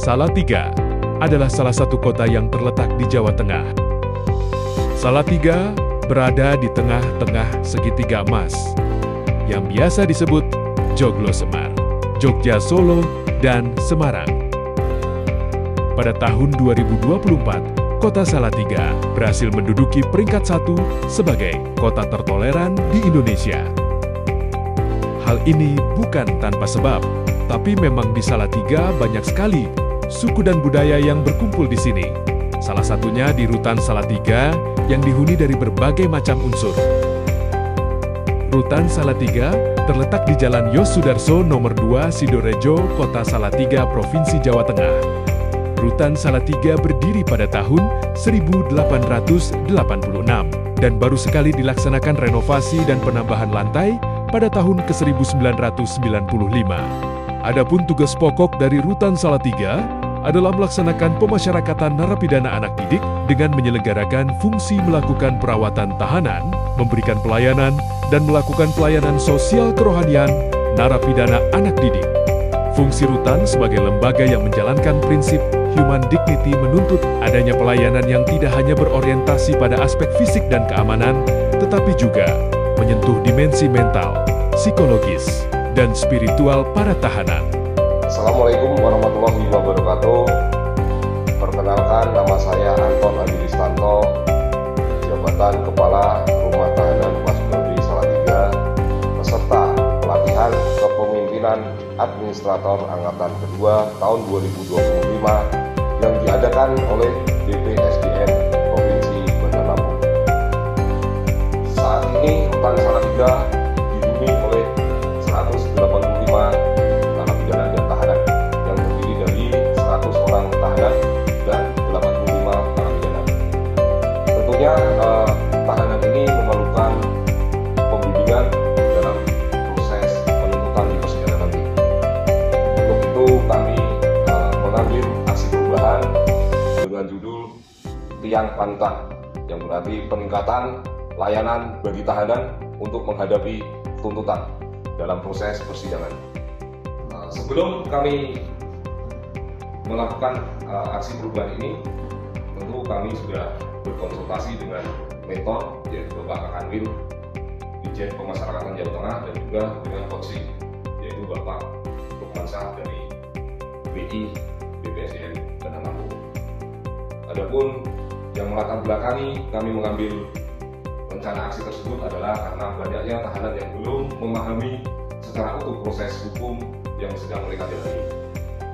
Salatiga adalah salah satu kota yang terletak di Jawa Tengah. Salatiga berada di tengah-tengah segitiga emas, yang biasa disebut Joglo Semar, Jogja Solo, dan Semarang. Pada tahun 2024, Kota Salatiga berhasil menduduki peringkat 1 sebagai kota tertoleran di Indonesia. Hal ini bukan tanpa sebab, tapi memang di Salatiga banyak sekali suku dan budaya yang berkumpul di sini. Salah satunya di Rutan Salatiga yang dihuni dari berbagai macam unsur. Rutan Salatiga terletak di Jalan Yos Sudarso nomor 2 Sidorejo, Kota Salatiga, Provinsi Jawa Tengah. Rutan Salatiga berdiri pada tahun 1886 dan baru sekali dilaksanakan renovasi dan penambahan lantai pada tahun ke-1995. Adapun tugas pokok dari Rutan Salatiga adalah melaksanakan pemasyarakatan narapidana anak didik dengan menyelenggarakan fungsi melakukan perawatan tahanan, memberikan pelayanan, dan melakukan pelayanan sosial kerohanian narapidana anak didik. Fungsi Rutan sebagai lembaga yang menjalankan prinsip human dignity menuntut adanya pelayanan yang tidak hanya berorientasi pada aspek fisik dan keamanan, tetapi juga menyentuh dimensi mental, psikologis, dan spiritual para tahanan. Assalamualaikum warahmatullahi wabarakatuh. Perkenalkan, nama saya Anton Adi Ristanto, jabatan Kepala Rumah Tahanan Kelas Prodi Salatiga, peserta pelatihan kepemimpinan Administrator Angkatan Kedua tahun 2025 yang diadakan oleh BPSDM Provinsi Bandar Lampung. Saat ini Rutan Salatiga dihuni oleh 185 narapidana dan tahanan yang terdiri dari 100 orang tahanan dan 85 narapidana. Tentunya tahanan ini memerlukan pembimbingan dalam proses penuntutan di persidangan nanti. Untuk itu kami mengambil aksi perubahan dengan judul Tiang Panutan, yang berarti peningkatan layanan bagi tahanan untuk menghadapi tuntutan dalam proses persidangan. Sebelum kami melakukan aksi perubahan ini, tentu kami sudah berkonsultasi dengan mentor, yaitu Bapak Kanwil, Dirjen Pemasyarakatan Jawa Tengah, dan juga dengan Coaching, yaitu Bapak Lukmansyah dari BI BPSDM Bandar Lampung. Adapun yang melatar belakangi kami mengambil rencana aksi tersebut adalah karena banyaknya tahanan yang belum memahami secara utuh proses hukum yang sedang mereka jalani.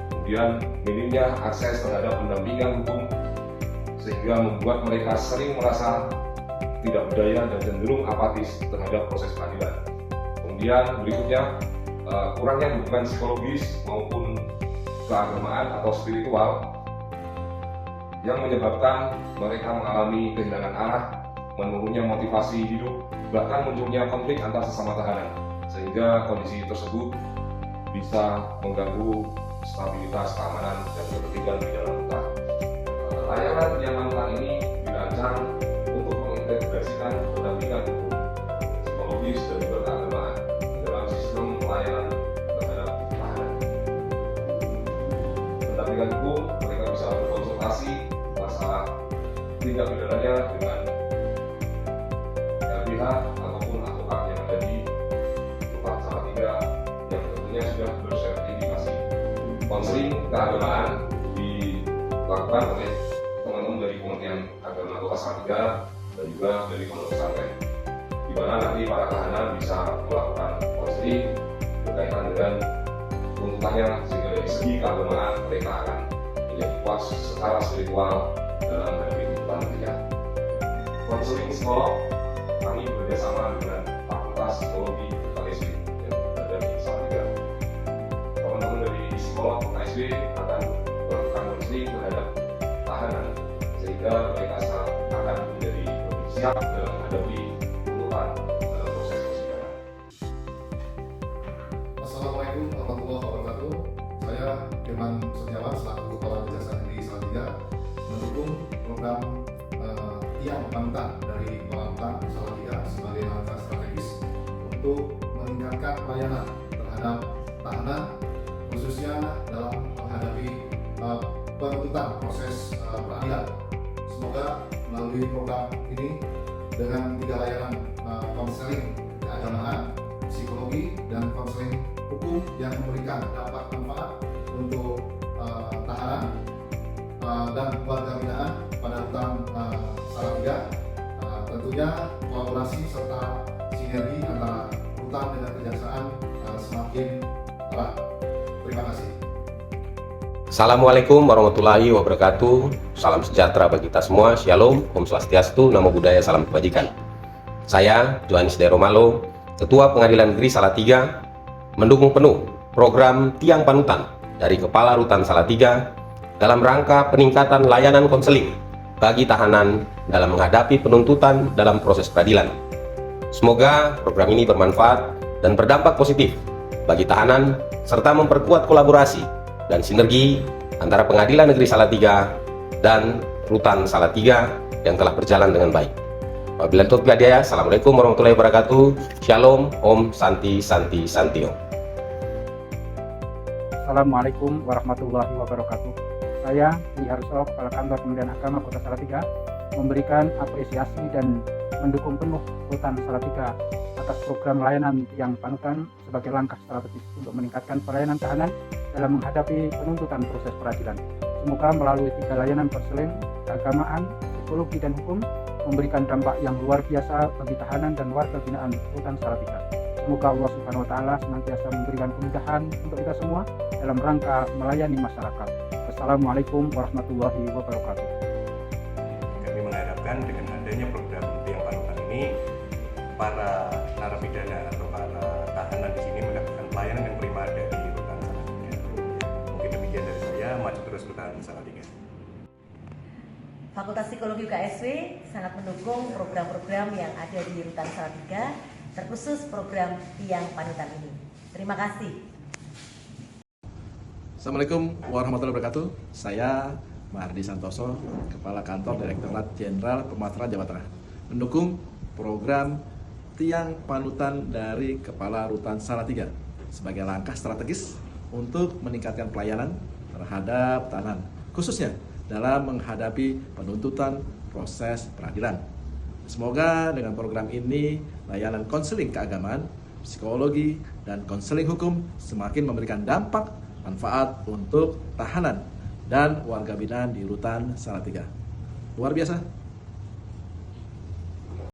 Kemudian minimnya akses terhadap pendampingan hukum sehingga membuat mereka sering merasa tidak berdaya dan cenderung apatis terhadap proses keadilan. Kemudian berikutnya kurangnya dukungan psikologis maupun keagamaan atau spiritual yang menyebabkan mereka mengalami kehilangan arah, menurunnya motivasi hidup, bahkan munculnya konflik antar sesama tahanan, sehingga kondisi tersebut bisa mengganggu stabilitas keamanan dan ketertiban di dalam rutan. Layanan Tiang Panutan ini dirancang untuk mengintegrasikan pendampingan hukum, psikologis, dan juga keagamaan dalam sistem pelayanan terhadap tahanan. Pendampingan hukum, mereka bisa berkonsultasi masalah tindak pidananya dengan LBH ataupun advokat yang ada di Rutan Salatiga yang tentunya sudah bersertifikasi. Konseling keagamaan dilakukan oleh teman-teman dari Kementerian Agama Kota Salatiga dan juga dari Pondok Pesantren, di mana nanti para tahanan bisa melakukan konseling berkaitan dengan tuntutannya, sehingga dari segi keagamaan mereka akan menjadi kuat secara spiritual dalam menghadapi tuntutan nantinya. Konseling psikolog, kami bekerjasama dengan Fakultas Psikologi KSB yang berada di Salatiga. Teman-teman dari psikolog KSB akan melakukan konseling terhadap tahanan sehingga mereka akan menjadi lebih siap dalam menghadapi tuntutan dalam proses persidangan. Assalamualaikum warahmatullahi wabarakatuh. Saya Firman Setiawan selaku Kepala Kejaksaan Negeri Salatiga mendukung program Tiang Panutan dari Rutan Salatiga sebagai langkah strategis untuk meningkatkan pelayanan terhadap tahanan, khususnya dalam menghadapi penuntutan proses peradilan. Semoga melalui program ini dengan 3 layanan konseling keagamaan, psikologi, dan konseling hukum yang memberikan dampak manfaat untuk tahanan dan warga binaan pada rutan Salatiga. Tentunya kolaborasi serta sinergi antara rutan dengan kejaksaan semakin erat. Terima kasih. Assalamualaikum warahmatullahi wabarakatuh. Salam sejahtera bagi kita semua. Shalom, Om Swastiastu, Namo Buddhaya, Salam Kebajikan. Saya Johanis Deromalo, Ketua Pengadilan Negeri Salatiga, mendukung penuh program Tiang Panutan dari Kepala Rutan Salatiga dalam rangka peningkatan layanan konseling bagi tahanan dalam menghadapi penuntutan dalam proses peradilan. Semoga program ini bermanfaat dan berdampak positif bagi tahanan serta memperkuat kolaborasi dan sinergi antara Pengadilan Negeri Salatiga dan Rutan Salatiga yang telah berjalan dengan baik. Wabillahi taufiq wal hidayah. Assalamualaikum warahmatullahi wabarakatuh. Shalom, Om Santi Santi Santi Om. Assalamualaikum warahmatullahi wabarakatuh. Saya Dwi Harso, Kepala Kantor Kementerian Agama Kota Salatiga, memberikan apresiasi dan mendukung penuh Rutan Salatiga atas program layanan Tiang Panutan sebagai langkah strategis untuk meningkatkan pelayanan tahanan dalam menghadapi penuntutan proses peradilan. Semoga melalui 3 layanan konseling, keagamaan, psikologi, dan hukum memberikan dampak yang luar biasa bagi tahanan dan warga binaan Rutan Salatiga. Semoga Allah Subhanahu wa Ta'ala senantiasa memberikan kemudahan untuk kita semua dalam rangka melayani masyarakat. Assalamualaikum warahmatullahi wabarakatuh. Kami mengharapkan dengan adanya program Tiang Panutan ini, para narapidana atau para tahanan di sini mendapatkan pelayanan yang prima dari Rutan Salatiga. Mungkin demikian dari saya. Maju terus Rutan Salatiga. Fakultas Psikologi UKSW sangat mendukung program-program yang ada di Rutan Salatiga, terkhusus program Tiang Panutan ini. Terima kasih. Assalamualaikum warahmatullahi wabarakatuh. Saya Mahardi Santoso, Kepala Kantor Direktorat Jenderal Pemasaran Jawa Tengah, mendukung program Tiang Panutan dari Kepala Rutan Salatiga sebagai langkah strategis untuk meningkatkan pelayanan terhadap tahanan, khususnya dalam menghadapi penuntutan proses peradilan. Semoga dengan program ini layanan konseling keagamaan, psikologi, dan konseling hukum semakin memberikan dampak manfaat untuk tahanan dan warga binaan di Rutan Salatiga. Luar biasa.